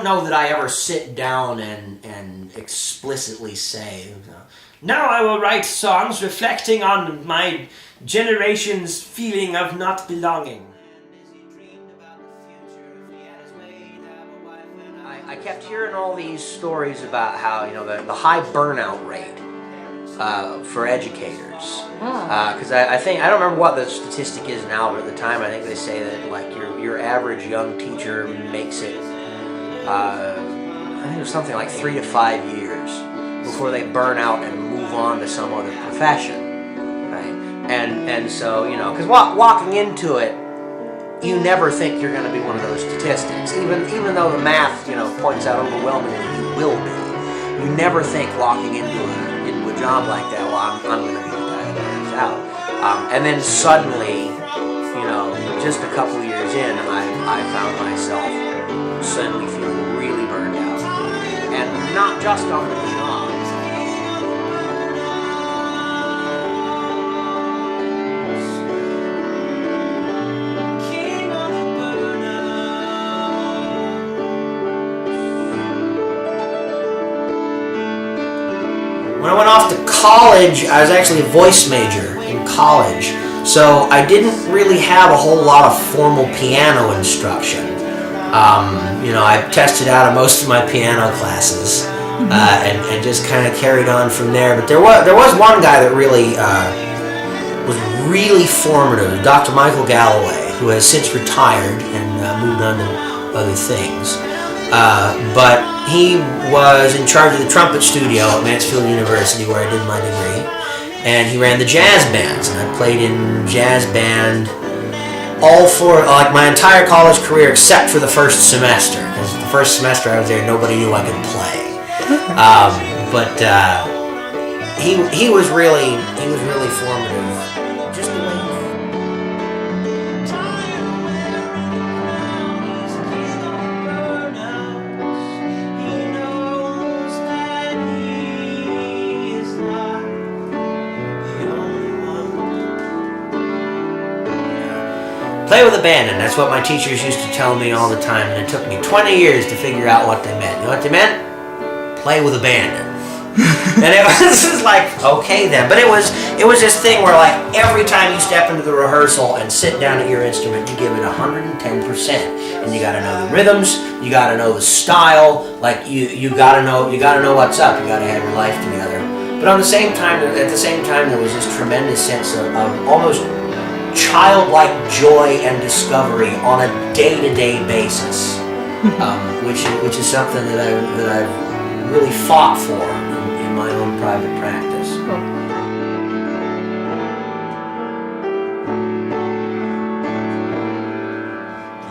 don't know that I ever sit down and explicitly say, now I will write songs reflecting on my generation's feeling of not belonging. I kept hearing all these stories about how, the high burnout rate for educators. Because I don't remember what the statistic is now, but at the time I think they say that like your average young teacher makes it, I think it was something like 3 to 5 years before they burn out and move on to some other profession, right? And so, because walking into it, you never think you're going to be one of those statistics, even though the math, points out overwhelmingly you will be. You never think walking into a job like that, well, I'm going to be the guy that burns out. And then suddenly, just a couple years in, I found myself suddenly feeling really burned out, and not just on the job. When I went off to college, I was actually a voice major in college, so I didn't really have a whole lot of formal piano instruction. I tested out of most of my piano classes and just kind of carried on from there. But there was one guy that really was really formative, Dr. Michael Galloway, who has since retired and moved on to other things. But he was in charge of the trumpet studio at Mansfield University, where I did my degree, and he ran the jazz bands, and I played in jazz band all for my entire college career except for the first semester, because the first semester I was there, nobody knew I could play. But he was really formative. Just the way play with abandon. That's what my teachers used to tell me all the time, and it took me 20 years to figure out what they meant. You know what they meant? Play with abandon. And it was just like, okay then. But it was this thing where every time you step into the rehearsal and sit down at your instrument, you give it 110%. And you gotta know the rhythms, you gotta know the style, you gotta know what's up, you gotta have your life together. But at the same time, there was this tremendous sense of almost childlike joy and discovery on a day-to-day basis, which is something that I've really fought for in my own private practice.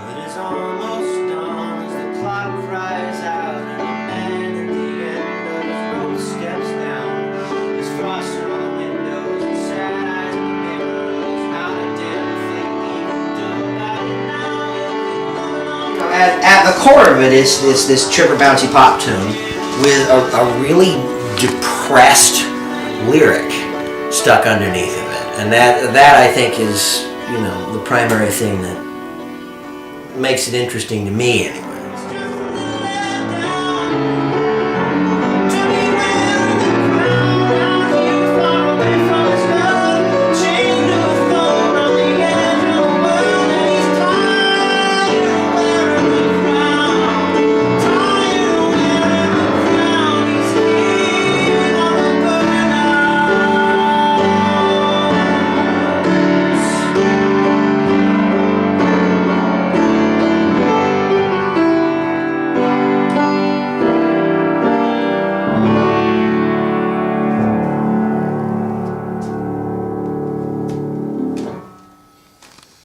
It is almost dawn as the clock cries out, and a man at the end of his road steps down. There's frost on the windows and sad eyes in the mirror. There's not a damn thing you can do about it now. At the core of it is this chipper bouncy pop tune with a really depressed lyric stuck underneath of it, and that I think is the primary thing that makes it interesting to me anyway.